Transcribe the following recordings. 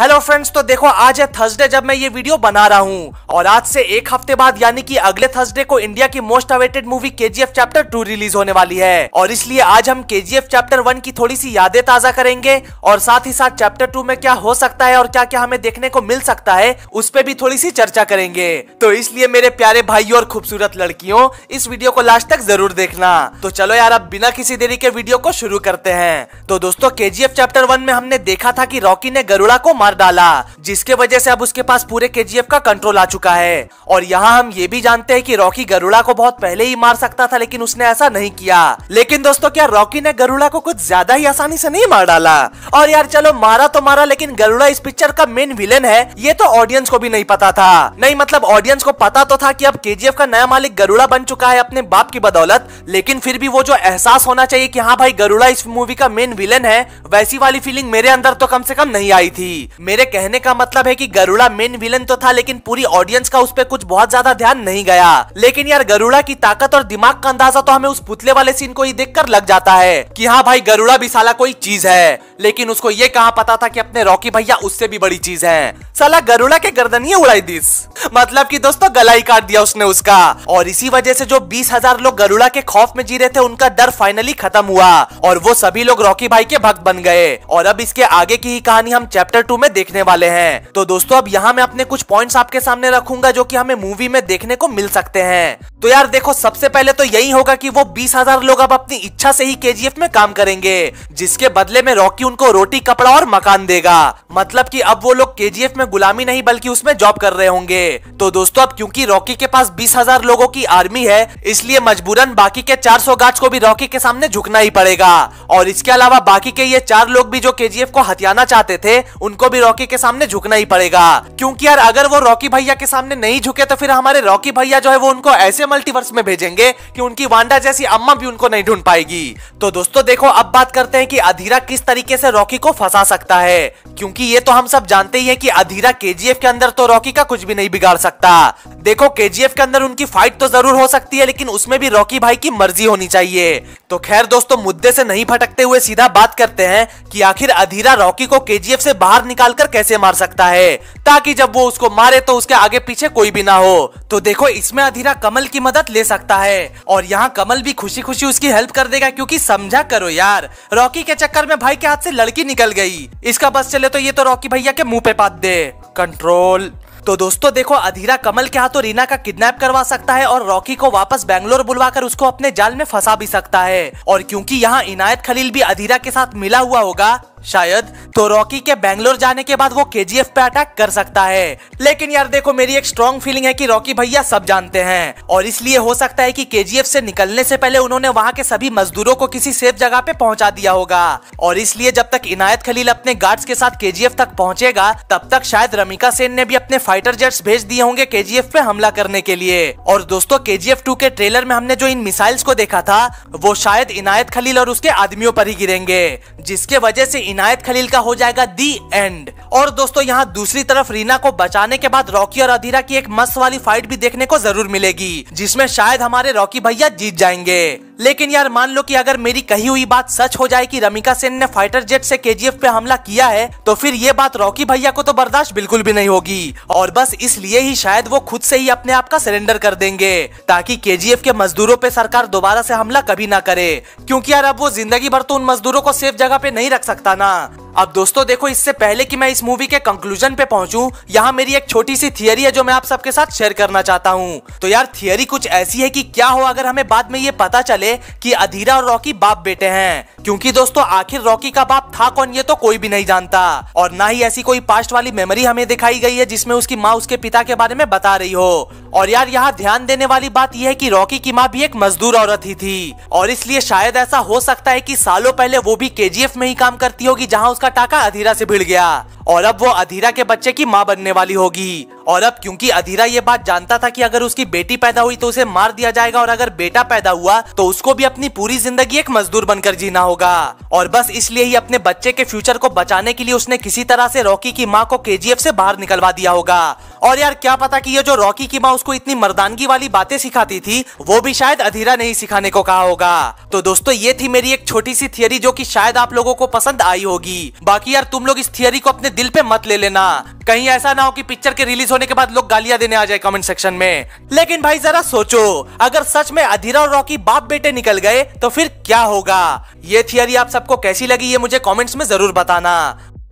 Hello friends, तो देखो आज है थर्सडे जब मैं ये वीडियो बना रहा हूँ और आज से एक हफ्ते बाद यानी कि अगले थर्सडे को इंडिया की most awaited movie KGF chapter 2 release होने वाली है। और इसलिए आज हम केजीएफ चैप्टर 1 की थोड़ी सी यादें ताजा करेंगे और साथ ही साथ चैप्टर 2 में क्या हो सकता है और क्या क्या हमें देखने को मिल सकता है उस पर भी थोड़ी सी चर्चा करेंगे। तो इसलिए मेरे प्यारे भाइयों और खूबसूरत लड़कियों, इस वीडियो को लास्ट तक जरूर देखना। तो चलो यार, अब बिना किसी देरी के वीडियो को शुरू करते हैं। तो दोस्तों, केजीएफ चैप्टर 1 में हमने देखा था कि रॉकी ने गरुड़ा को मार डाला, जिसके वजह से अब उसके पास पूरे केजीएफ का कंट्रोल आ चुका है। और यहाँ हम ये भी जानते हैं कि रॉकी गरुड़ा को बहुत पहले ही मार सकता था, लेकिन उसने ऐसा नहीं किया। लेकिन दोस्तों, क्या रॉकी ने गरुड़ा को कुछ ज्यादा ही आसानी से नहीं मार डाला? और यार चलो, मारा तो मारा, लेकिन गरुड़ा इस पिक्चर का मेन विलेन है, ये तो ऑडियंस को भी नहीं पता था। नहीं मतलब ऑडियंस को पता तो था कि अब केजीएफ का नया मालिक गरुड़ा बन चुका है अपने बाप की बदौलत, लेकिन फिर भी वो जो एहसास होना चाहिए कि हाँ भाई गरुड़ा इस मूवी का मेन विलेन है, वैसी वाली फीलिंग मेरे अंदर तो कम से कम नहीं आई थी। मेरे कहने का मतलब है कि गरुड़ा मेन विलेन तो था, लेकिन पूरी ऑडियंस का उस पे कुछ बहुत ज्यादा ध्यान नहीं गया। लेकिन यार गरुड़ा की ताकत और दिमाग का अंदाजा तो हमें उस पुतले वाले सीन को ही देखकर लग जाता है कि हाँ भाई गरुड़ा भी साला कोई चीज है। लेकिन उसको ये कहाँ पता था कि अपने रॉकी भैया उससे भी बड़ी चीज है। साला गरुड़ा के गर्दन ही उड़ाई दिस, मतलब कि दोस्तों गला ही काट दिया उसने उसका। और इसी वजह से जो 20,000 लोग गरुड़ा के खौफ में जी रहे थे, उनका डर फाइनली खत्म हुआ और वो सभी लोग रॉकी भाई के भक्त बन गए। और अब इसके आगे की ही कहानी हम चैप्टर 2 में देखने वाले हैं। तो दोस्तों, अब यहाँ मैं अपने कुछ पॉइंट्स आपके सामने रखूंगा जो कि हमें मूवी में देखने को मिल सकते हैं। तो यार देखो, सबसे पहले तो यही होगा कि वो 20,000 लोग अब अपनी इच्छा से ही केजीएफ में काम करेंगे, जिसके बदले में रॉकी उनको रोटी, कपड़ा और मकान देगा। मतलब कि अब वो लोग केजीएफ में गुलामी नहीं बल्कि उसमें जॉब कर रहे होंगे। तो दोस्तों, अब क्योंकि रॉकी के पास 20,000 लोगों की आर्मी है, इसलिए मजबूरन बाकी के 400 गार्ड्स को भी रॉकी के सामने झुकना ही पड़ेगा। और इसके अलावा बाकी के ये 4 लोग भी जो केजीएफ को हथियाना चाहते थे, उनको भी रॉकी के सामने झुकना ही पड़ेगा। क्योंकि यार अगर वो रॉकी भैया के सामने नहीं झुके तो फिर हमारे रॉकी भैया जो है वो उनको ऐसे मल्टीवर्स में भेजेंगे कि उनकी वांडा जैसी अम्मा भी उनको नहीं ढूंढ पाएगी। तो दोस्तों देखो, अब बात करते हैं कि अधीरा किस तरीके से रॉकी को फंसा सकता है। क्योंकि ये तो हम सब जानते ही हैं कि अधीरा केजीएफ के अंदर तो रॉकी का कुछ भी नहीं बिगाड़ सकता। देखो, केजीएफ के अंदर उनकी फाइट तो जरूर हो सकती है, लेकिन उसमें भी रॉकी भाई की मर्जी होनी चाहिए। तो खैर दोस्तों, मुद्दे से नहीं भटकते हुए सीधा बात करते हैं कि आखिर अधीरा रॉकी को केजीएफ से बाहर निकालकर कैसे मार सकता है, ताकि जब वो उसको मारे तो उसके आगे पीछे कोई भी ना हो। तो देखो, इसमें अधीरा कमल की मदद ले सकता है और यहाँ कमल भी खुशी खुशी उसकी हेल्प कर देगा। क्योंकि समझा करो यार, रॉकी के चक्कर में भाई के हाथ से लड़की निकल गई, इसका बस चले तो ये तो रॉकी भैया के मुंह पे पात दे। कंट्रोल। तो दोस्तों देखो, अधीरा कमल के हाथों रीना का किडनैप करवा सकता है और रॉकी को वापस बेंगलोर बुलवाकर उसको अपने जाल में फंसा भी सकता है। और क्योंकि यहाँ इनायत खलील भी अधीरा के साथ मिला हुआ होगा शायद, तो रॉकी के बेंगलोर जाने के बाद वो केजीएफ पे अटैक कर सकता है। लेकिन यार देखो, मेरी एक स्ट्रॉन्ग फीलिंग है कि रॉकी भैया सब जानते हैं और इसलिए हो सकता है कि केजीएफ से निकलने से पहले उन्होंने वहाँ के सभी मजदूरों को किसी सेफ जगह पे पहुंचा दिया होगा। और इसलिए जब तक इनायत खलील अपने गार्ड्स के साथ केजीएफ तक पहुंचेगा, तब तक शायद रमिका सेन ने भी अपने फाइटर जेट्स भेज दिए होंगे केजीएफ पे हमला करने के लिए। और दोस्तों, केजीएफ 2 के ट्रेलर में हमने जो इन मिसाइल्स को देखा था, वो शायद इनायत खलील और उसके आदमियों पर ही गिरेंगे, जिसके वजह से इनायत खलील का हो जाएगा दी एंड। और दोस्तों, यहाँ दूसरी तरफ रीना को बचाने के बाद रॉकी और अधीरा की एक मस्त वाली फाइट भी देखने को जरूर मिलेगी, जिसमें शायद हमारे रॉकी भैया जीत जाएंगे। लेकिन यार मान लो कि अगर मेरी कही हुई बात सच हो जाए कि रमिका सेन ने फाइटर जेट से केजीएफ पे हमला किया है, तो फिर ये बात रॉकी भैया को तो बर्दाश्त बिल्कुल भी नहीं होगी। और बस इसलिए ही शायद वो खुद से ही अपने आप का सरेंडर कर देंगे, ताकि केजीएफ के मजदूरों पे सरकार दोबारा से हमला कभी ना करे। क्योंकि यार अब वो जिंदगी भर तो उन मजदूरों को सेफ जगह पे नहीं रख सकता ना। अब दोस्तों देखो, इससे पहले कि मैं इस मूवी के कंक्लूजन पे पहुंचूं, यहाँ मेरी एक छोटी सी थियरी है जो मैं आप सबके साथ शेयर करना चाहता हूँ। तो यार थियरी कुछ ऐसी है कि क्या हो अगर हमें बाद में ये पता चले कि अधीरा और रॉकी बाप बेटे हैं। क्योंकि दोस्तों, आखिर रॉकी का बाप था कौन ये तो कोई भी नहीं जानता, और ना ही ऐसी कोई पास्ट वाली मेमोरी हमें दिखाई गई है जिसमें उसकी माँ उसके पिता के बारे में बता रही हो। और यार यहाँ ध्यान देने वाली बात यह है कि रॉकी की माँ भी एक मजदूर औरत ही थी, और इसलिए शायद ऐसा हो सकता है कि सालों पहले वो भी केजीएफ में ही काम करती होगी, जहाँ उसका टाका अधीरा से भिड़ गया और अब वो अधीरा के बच्चे की माँ बनने वाली होगी। और अब क्योंकि अधीरा ये बात जानता था कि अगर उसकी बेटी पैदा हुई तो उसे मार दिया जाएगा, और अगर बेटा पैदा हुआ तो उसको भी अपनी पूरी जिंदगी एक मजदूर बनकर जीना होगा। और बस इसलिए ही अपने बच्चे के फ्यूचर को बचाने के लिए उसने किसी तरह से रॉकी की माँ को केजीएफ से बाहर निकलवा दिया होगा। और यार क्या पता कि ये जो रॉकी की माँ उसको इतनी मर्दानगी वाली बातें सिखाती थी, वो भी शायद अधीरा ने ही सिखाने को कहा होगा। तो दोस्तों, ये थी मेरी एक छोटी सी थियरी जो कि शायद आप लोगों को पसंद आई होगी। बाकी यार तुम लोग इस थियरी को अपने दिल पे मत ले लेना, कहीं ऐसा ना हो कि पिक्चर के रिलीज होने के बाद लोग गालियां देने आ जाए कमेंट सेक्शन में। लेकिन भाई जरा सोचो, अगर सच में अधीरा और रॉकी बाप बेटे निकल गए तो फिर क्या होगा? ये थियरी आप सबको कैसी लगी ये मुझे कमेंट्स में जरूर बताना।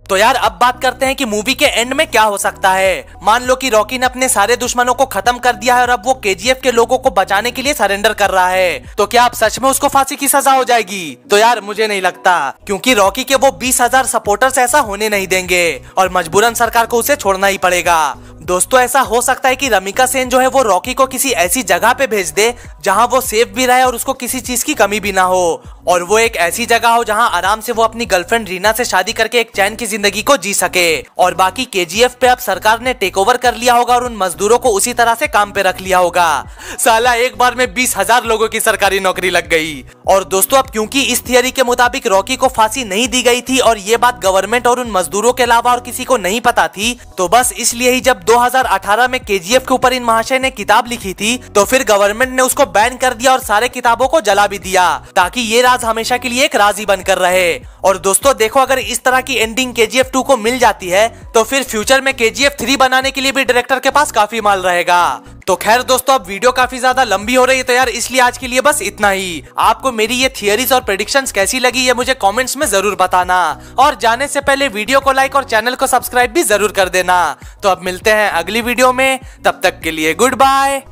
तो यार अब बात करते हैं कि मूवी के एंड में क्या हो सकता है। मान लो कि रॉकी ने अपने सारे दुश्मनों को खत्म कर दिया है और अब वो केजीएफ के लोगों को बचाने के लिए सरेंडर कर रहा है, तो क्या अब सच में उसको फांसी की सजा हो जाएगी? तो यार मुझे नहीं लगता, क्योंकि रॉकी के वो 20,000 सपोर्टर्स ऐसा होने नहीं देंगे और मजबूरन सरकार को उसे छोड़ना ही पड़ेगा। दोस्तों ऐसा हो सकता है कि रमिका सेन जो है वो रॉकी को किसी ऐसी जगह पे भेज दे जहां वो सेफ भी रहे और उसको किसी चीज की कमी भी ना हो, और वो एक ऐसी जगह हो जहां आराम से वो अपनी गर्लफ्रेंड रीना से शादी करके एक चैन की जिंदगी को जी सके। और बाकी केजीएफ पे अब सरकार ने टेक ओवर कर लिया होगा और उन मजदूरों को उसी तरह से काम पे रख लिया होगा। साला एक बार में 20,000 लोगों की सरकारी नौकरी लग गई। और दोस्तों अब क्योंकि इस थियरी के मुताबिक रॉकी को फांसी नहीं दी गई थी और ये बात गवर्नमेंट और उन मजदूरों के अलावा और किसी को नहीं पता थी, तो बस इसलिए ही जब 2018 में केजीएफ के ऊपर इन महाशय ने किताब लिखी थी तो फिर गवर्नमेंट ने उसको बैन कर दिया और सारे किताबों को जला भी दिया, ताकि ये राज हमेशा के लिए एक राज ही बनकर रहे। और दोस्तों देखो, अगर इस तरह की एंडिंग केजीएफ 2 को मिल जाती है तो फिर फ्यूचर में केजीएफ 3 बनाने के लिए भी डायरेक्टर के पास काफी माल रहेगा। तो खैर दोस्तों, अब वीडियो काफी ज्यादा लंबी हो रही है तो यार इसलिए आज के लिए बस इतना ही। आपको मेरी ये थियरीज और प्रेडिक्शंस कैसी लगी ये मुझे कमेंट्स में जरूर बताना, और जाने से पहले वीडियो को लाइक और चैनल को सब्सक्राइब भी जरूर कर देना। तो अब मिलते हैं अगली वीडियो में, तब तक के लिए गुड बाय,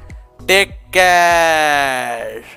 टेक केयर।